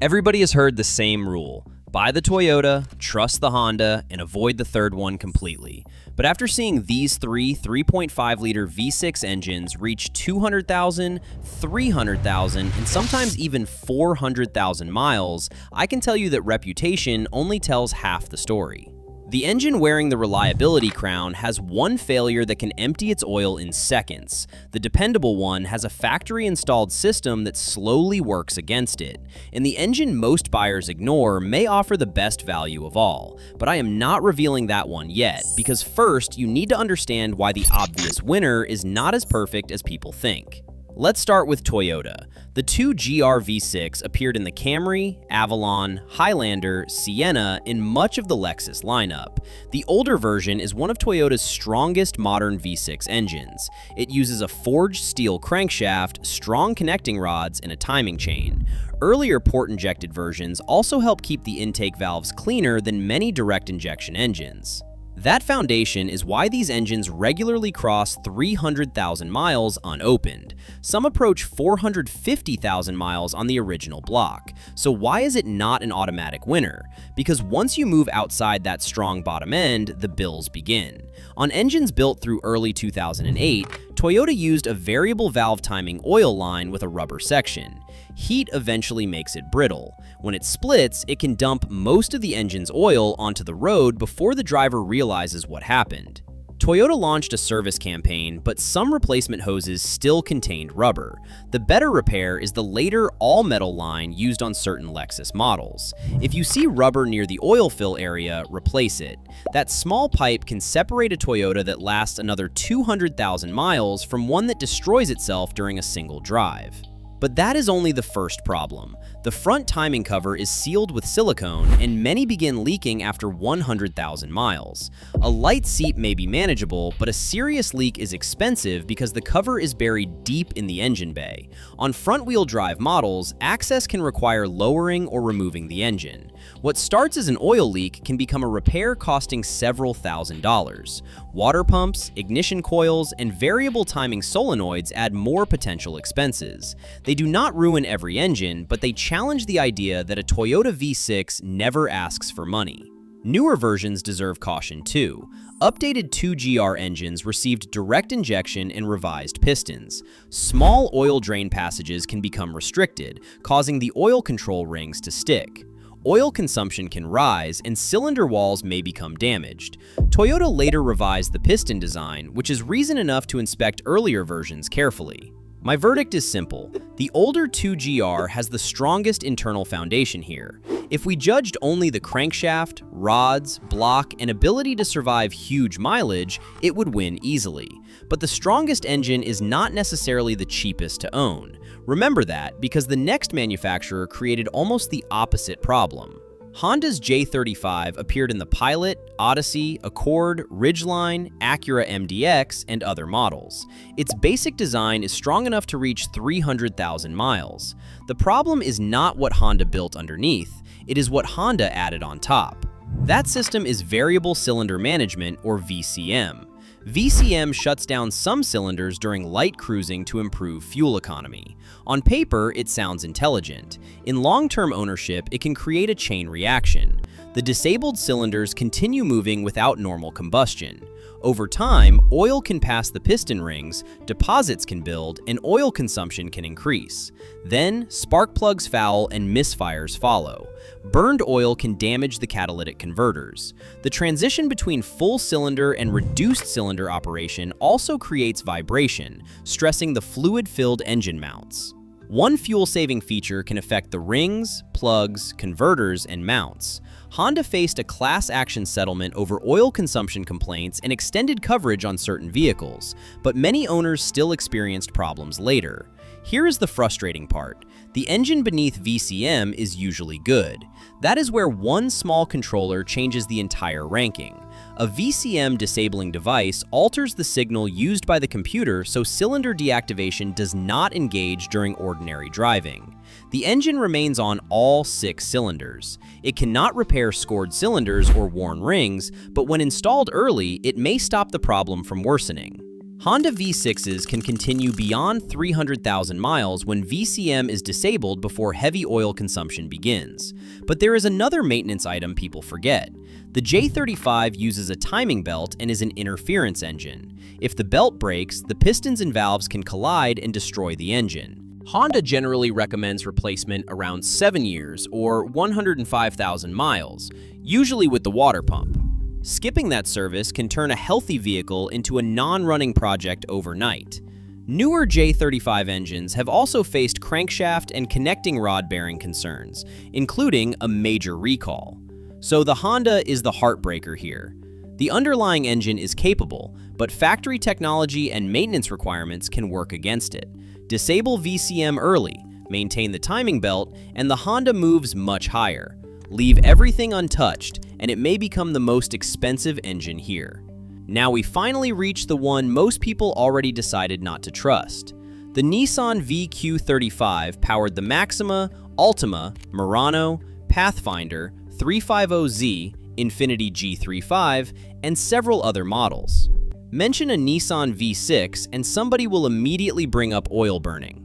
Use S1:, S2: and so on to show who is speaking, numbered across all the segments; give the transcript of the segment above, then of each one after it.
S1: Everybody has heard the same rule. Buy the Toyota, trust the Honda, and avoid the third one completely. But after seeing these three 3.5-liter V6 engines reach 200,000, 300,000, and sometimes even 400,000 miles, I can tell you that reputation only tells half the story. The engine wearing the reliability crown has one failure that can empty its oil in seconds. The dependable one has a factory-installed system that slowly works against it. And the engine most buyers ignore may offer the best value of all. But I am not revealing that one yet, because first you need to understand why the obvious winner is not as perfect as people think. Let's start with Toyota. The two GR V6 appeared in the Camry, Avalon, Highlander, Sienna, and much of the Lexus lineup. The older version is one of Toyota's strongest modern V6 engines. It uses a forged steel crankshaft, strong connecting rods, and a timing chain. Earlier port-injected versions also help keep the intake valves cleaner than many direct injection engines. That foundation is why these engines regularly cross 300,000 miles unopened. Some approach 450,000 miles on the original block. So why is it not an automatic winner? Because once you move outside that strong bottom end, the bills begin. On engines built through early 2008, Toyota used a variable valve timing oil line with a rubber section. Heat eventually makes it brittle. When it splits, it can dump most of the engine's oil onto the road before the driver realizes what happened. Toyota launched a service campaign, but some replacement hoses still contained rubber. The better repair is the later all-metal line used on certain Lexus models. If you see rubber near the oil fill area, replace it. That small pipe can separate a Toyota that lasts another 200,000 miles from one that destroys itself during a single drive. But that is only the first problem. The front timing cover is sealed with silicone, and many begin leaking after 100,000 miles. A light seep may be manageable, but a serious leak is expensive because the cover is buried deep in the engine bay. On front-wheel drive models, access can require lowering or removing the engine. What starts as an oil leak can become a repair costing several $1,000s. Water pumps, ignition coils, and variable timing solenoids add more potential expenses. They do not ruin every engine, but they challenge the idea that a Toyota V6 never asks for money. Newer versions deserve caution too. Updated 2GR engines received direct injection and revised pistons. Small oil drain passages can become restricted, causing the oil control rings to stick. Oil consumption can rise, and cylinder walls may become damaged. Toyota later revised the piston design, which is reason enough to inspect earlier versions carefully. My verdict is simple. The older 2GR has the strongest internal foundation here. If we judged only the crankshaft, rods, block, and ability to survive huge mileage, it would win easily. But the strongest engine is not necessarily the cheapest to own. Remember that, because the next manufacturer created almost the opposite problem. Honda's J35 appeared in the Pilot, Odyssey, Accord, Ridgeline, Acura MDX, and other models. Its basic design is strong enough to reach 300,000 miles. The problem is not what Honda built underneath, it is what Honda added on top. That system is variable cylinder management, or VCM. VCM shuts down some cylinders during light cruising to improve fuel economy. On paper, it sounds intelligent. In long-term ownership, it can create a chain reaction. The disabled cylinders continue moving without normal combustion. Over time, oil can pass the piston rings, deposits can build, and oil consumption can increase. Then, spark plugs foul and misfires follow. Burned oil can damage the catalytic converters. The transition between full cylinder and reduced cylinder operation also creates vibration, stressing the fluid-filled engine mounts. One fuel-saving feature can affect the rings, plugs, converters, and mounts. Honda faced a class action settlement over oil consumption complaints and extended coverage on certain vehicles, but many owners still experienced problems later. Here is the frustrating part. The engine beneath VCM is usually good. That is where one small controller changes the entire ranking. A VCM disabling device alters the signal used by the computer so cylinder deactivation does not engage during ordinary driving. The engine remains on all 6 cylinders. It cannot repair scored cylinders or worn rings, but when installed early, it may stop the problem from worsening. Honda V6s can continue beyond 300,000 miles when VCM is disabled before heavy oil consumption begins. But there is another maintenance item people forget. The J35 uses a timing belt and is an interference engine. If the belt breaks, the pistons and valves can collide and destroy the engine. Honda generally recommends replacement around 7 years or 105,000 miles, usually with the water pump. Skipping that service can turn a healthy vehicle into a non-running project overnight. Newer J35 engines have also faced crankshaft and connecting rod bearing concerns, including a major recall. So the Honda is the heartbreaker here. The underlying engine is capable, but factory technology and maintenance requirements can work against it. Disable VCM early, maintain the timing belt, and the Honda moves much higher. Leave everything untouched, and it may become the most expensive engine here. Now we finally reach the one most people already decided not to trust. The Nissan VQ35 powered the Maxima, Altima, Murano, Pathfinder, 350Z, Infiniti G35, and several other models. Mention a Nissan V6 and somebody will immediately bring up oil burning.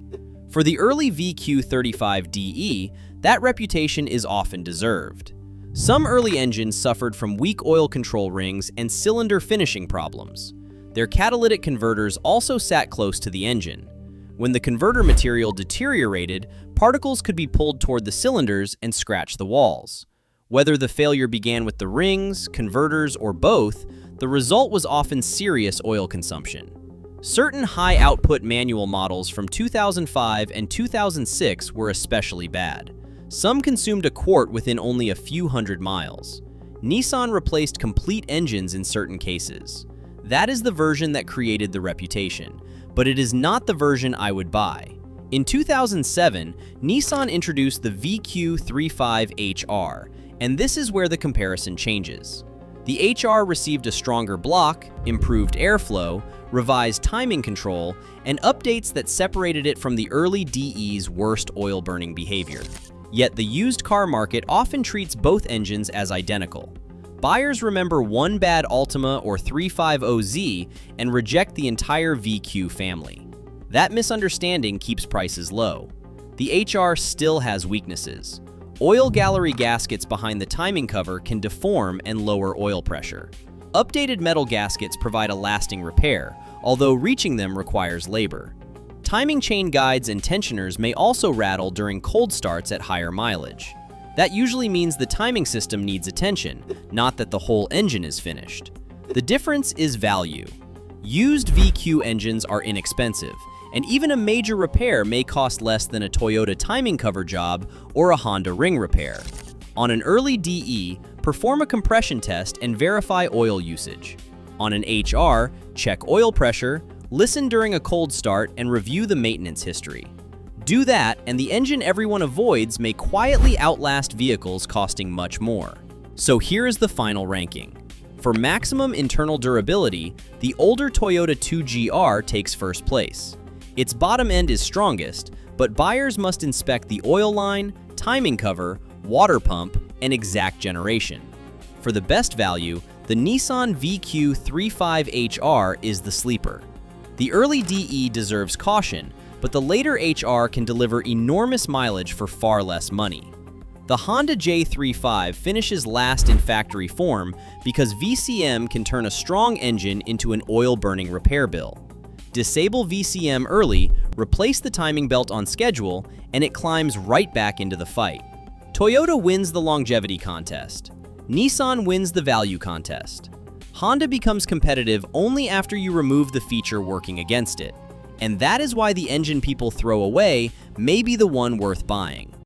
S1: For the early VQ35DE, that reputation is often deserved. Some early engines suffered from weak oil control rings and cylinder finishing problems. Their catalytic converters also sat close to the engine. When the converter material deteriorated, particles could be pulled toward the cylinders and scratch the walls. Whether the failure began with the rings, converters, or both, the result was often serious oil consumption. Certain high-output manual models from 2005 and 2006 were especially bad. Some consumed a quart within only a few hundred miles. Nissan replaced complete engines in certain cases. That is the version that created the reputation, but it is not the version I would buy. In 2007, Nissan introduced the VQ35HR, and this is where the comparison changes. The HR received a stronger block, improved airflow, revised timing control, and updates that separated it from the early DE's worst oil-burning behavior. Yet the used car market often treats both engines as identical. Buyers remember one bad Altima or 350Z and reject the entire VQ family. That misunderstanding keeps prices low. The HR still has weaknesses. Oil gallery gaskets behind the timing cover can deform and lower oil pressure. Updated metal gaskets provide a lasting repair, although reaching them requires labor. Timing chain guides and tensioners may also rattle during cold starts at higher mileage. That usually means the timing system needs attention, not that the whole engine is finished. The difference is value. Used VQ engines are inexpensive, and even a major repair may cost less than a Toyota timing cover job or a Honda ring repair. On an early DE, perform a compression test and verify oil usage. On an HR, check oil pressure, listen during a cold start, and review the maintenance history. Do that, and the engine everyone avoids may quietly outlast vehicles costing much more. So here is the final ranking. For maximum internal durability, the older Toyota 2GR takes first place. Its bottom end is strongest, but buyers must inspect the oil line, timing cover, water pump, and exact generation. For the best value, the Nissan VQ35HR is the sleeper. The early DE deserves caution, but the later HR can deliver enormous mileage for far less money. The Honda J35 finishes last in factory form because VCM can turn a strong engine into an oil-burning repair bill. Disable VCM early, replace the timing belt on schedule, and it climbs right back into the fight. Toyota wins the longevity contest. Nissan wins the value contest. Honda becomes competitive only after you remove the feature working against it. And that is why the engine people throw away may be the one worth buying.